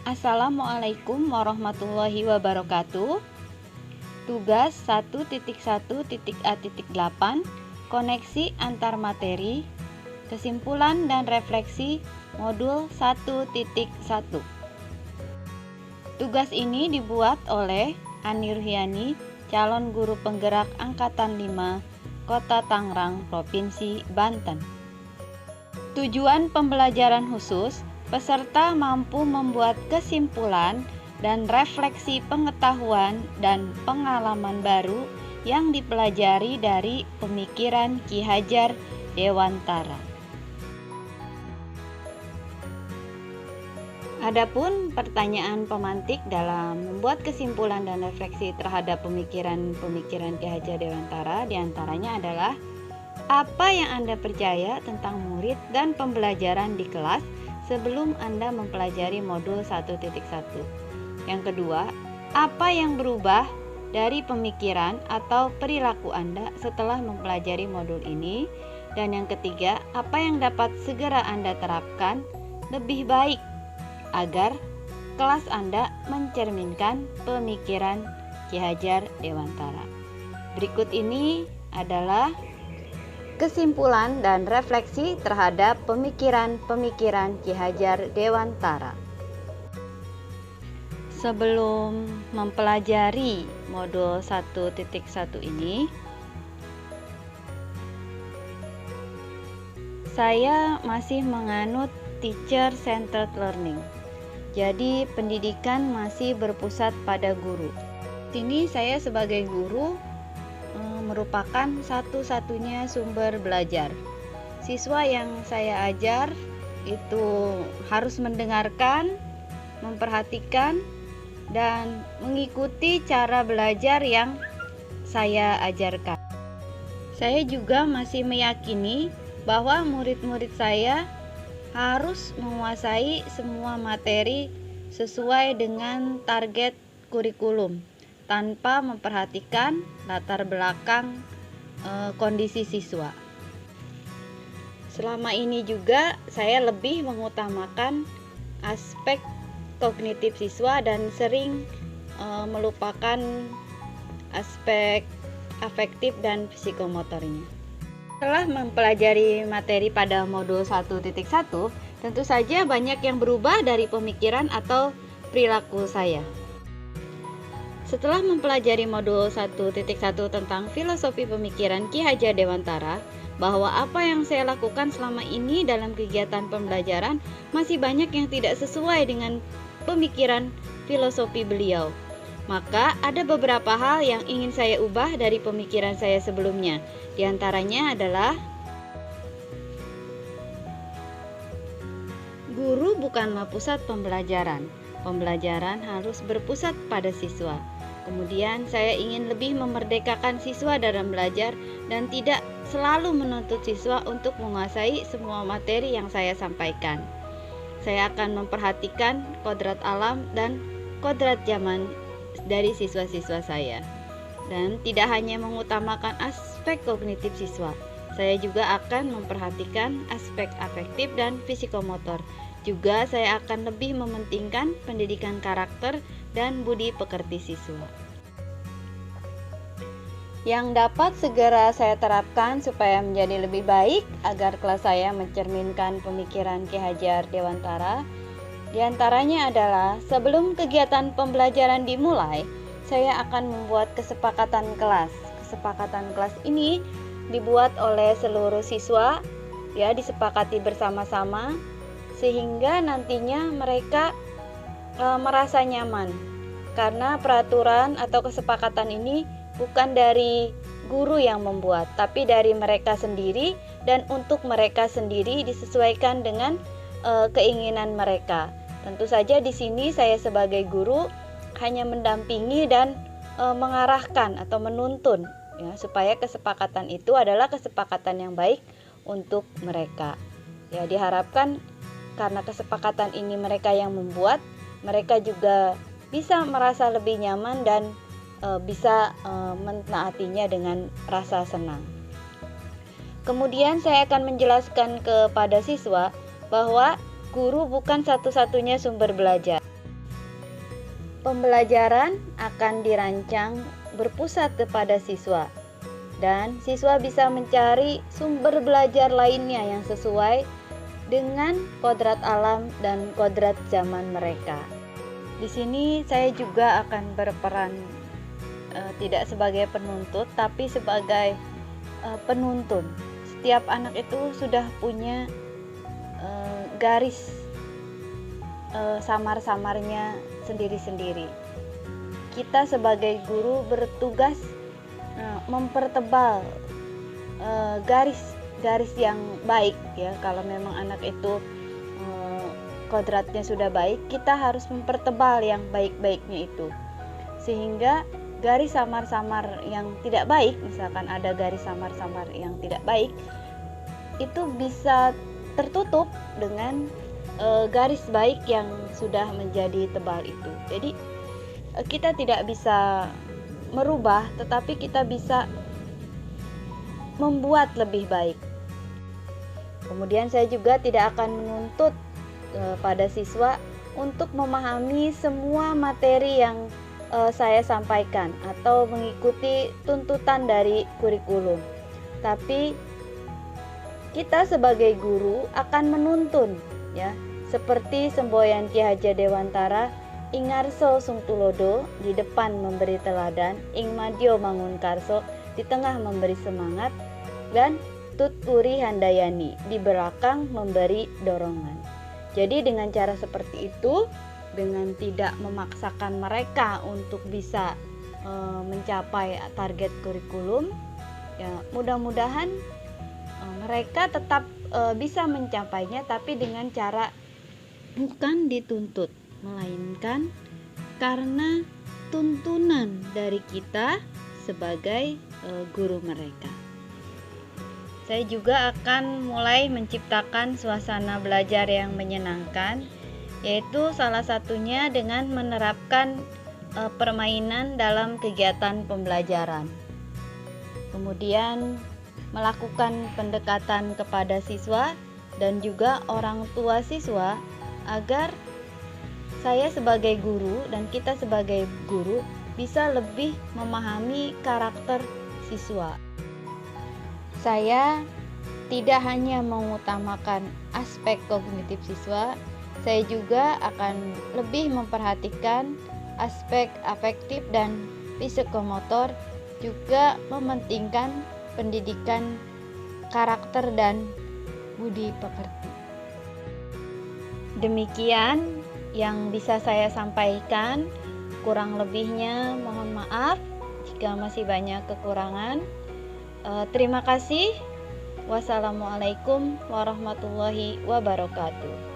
Assalamualaikum warahmatullahi wabarakatuh. Tugas 1.1.A.8 Koneksi antar materi, kesimpulan dan refleksi modul 1.1. Tugas ini dibuat oleh Ani Ruhiani, calon guru penggerak Angkatan 5, Kota Tangerang, Provinsi Banten. Tujuan pembelajaran khusus, peserta mampu membuat kesimpulan dan refleksi pengetahuan dan pengalaman baru yang dipelajari dari pemikiran Ki Hajar Dewantara. Adapun pertanyaan pemantik dalam membuat kesimpulan dan refleksi terhadap pemikiran Ki Hajar Dewantara diantaranya adalah: apa yang Anda percaya tentang murid dan pembelajaran di kelas sebelum Anda mempelajari modul 1.1? Yang kedua, apa yang berubah dari pemikiran atau perilaku Anda setelah mempelajari modul ini? Dan yang ketiga, apa yang dapat segera Anda terapkan lebih baik agar kelas Anda mencerminkan pemikiran Ki Hajar Dewantara? Berikut ini adalah kesimpulan dan refleksi terhadap pemikiran Ki Hajar Dewantara. Sebelum mempelajari modul 1.1 ini, saya masih menganut teacher centered learning. Jadi pendidikan masih berpusat pada guru. Sini saya sebagai guru merupakan satu-satunya sumber belajar. Siswa yang saya ajar itu harus mendengarkan, memperhatikan, dan mengikuti cara belajar yang saya ajarkan. Saya juga masih meyakini bahwa murid-murid saya harus menguasai semua materi sesuai dengan target kurikulum, tanpa memperhatikan latar belakang kondisi siswa. Selama ini juga saya lebih mengutamakan aspek kognitif siswa dan sering melupakan aspek afektif dan psikomotornya. Setelah mempelajari materi pada modul 1.1, tentu saja banyak yang berubah dari pemikiran atau perilaku saya. Setelah mempelajari modul 1.1 tentang filosofi pemikiran Ki Hajar Dewantara, bahwa apa yang saya lakukan selama ini dalam kegiatan pembelajaran masih banyak yang tidak sesuai dengan pemikiran filosofi beliau. Maka ada beberapa hal yang ingin saya ubah dari pemikiran saya sebelumnya. Di antaranya adalah: guru bukanlah pusat pembelajaran. Pembelajaran harus berpusat pada siswa. Kemudian saya ingin lebih memerdekakan siswa dalam belajar dan tidak selalu menuntut siswa untuk menguasai semua materi yang saya sampaikan. Saya akan memperhatikan kodrat alam dan kodrat zaman dari siswa-siswa saya. Dan tidak hanya mengutamakan aspek kognitif siswa, saya juga akan memperhatikan aspek afektif dan psikomotor. Juga saya akan lebih mementingkan pendidikan karakter dan budi pekerti siswa. Yang dapat segera saya terapkan supaya menjadi lebih baik agar kelas saya mencerminkan pemikiran Ki Hajar Dewantara, di antaranya adalah: sebelum kegiatan pembelajaran dimulai, saya akan membuat kesepakatan kelas. Kesepakatan kelas ini dibuat oleh seluruh siswa, ya, disepakati bersama-sama sehingga nantinya mereka merasa nyaman. Karena peraturan atau kesepakatan ini bukan dari guru yang membuat, tapi dari mereka sendiri, dan untuk mereka sendiri disesuaikan dengan keinginan mereka. Tentu saja di sini saya sebagai guru hanya mendampingi dan mengarahkan atau menuntun, ya, supaya kesepakatan itu adalah kesepakatan yang baik untuk mereka. Ya, diharapkan karena kesepakatan ini mereka yang membuat, mereka juga bisa merasa lebih nyaman dan bisa menaatinya dengan rasa senang. Kemudian saya akan menjelaskan kepada siswa bahwa guru bukan satu-satunya sumber belajar. Pembelajaran akan dirancang berpusat kepada siswa, dan siswa bisa mencari sumber belajar lainnya yang sesuai dengan kodrat alam dan kodrat zaman mereka. Di sini saya juga akan berperan tidak sebagai penuntut, tapi sebagai penuntun. Setiap anak itu sudah punya garis samar-samarnya sendiri-sendiri. Kita sebagai guru bertugas mempertebal garis yang baik ya. Kalau memang anak itu kodratnya sudah baik, kita harus mempertebal yang baik-baiknya itu, sehingga garis samar-samar yang tidak baik, misalkan ada garis samar-samar yang tidak baik, itu bisa tertutup dengan garis baik yang sudah menjadi tebal itu. Jadi kita tidak bisa merubah, tetapi kita bisa membuat lebih baik. Kemudian saya juga tidak akan menuntut pada siswa untuk memahami semua materi yang saya sampaikan atau mengikuti tuntutan dari kurikulum. Tapi kita sebagai guru akan menuntun ya, seperti semboyan Ki Hajar Dewantara, ing ngarso sung tulodo, di depan memberi teladan, ing madyo mangun karso, di tengah memberi semangat, dan tuturi handayani, di belakang memberi dorongan. Jadi dengan cara seperti itu, dengan tidak memaksakan mereka untuk bisa mencapai target kurikulum, ya mudah-mudahan mereka tetap bisa mencapainya, tapi dengan cara bukan dituntut, melainkan karena tuntunan dari kita sebagai guru mereka. Saya juga akan mulai menciptakan suasana belajar yang menyenangkan, yaitu salah satunya dengan menerapkan permainan dalam kegiatan pembelajaran. Kemudian melakukan pendekatan kepada siswa dan juga orang tua siswa agar saya sebagai guru dan kita sebagai guru bisa lebih memahami karakter siswa. Saya tidak hanya mengutamakan aspek kognitif siswa, saya juga akan lebih memperhatikan aspek afektif dan psikomotor, juga mementingkan pendidikan karakter dan budi pekerti. Demikian yang bisa saya sampaikan, kurang lebihnya mohon maaf jika masih banyak kekurangan. Terima kasih. Wassalamualaikum warahmatullahi wabarakatuh.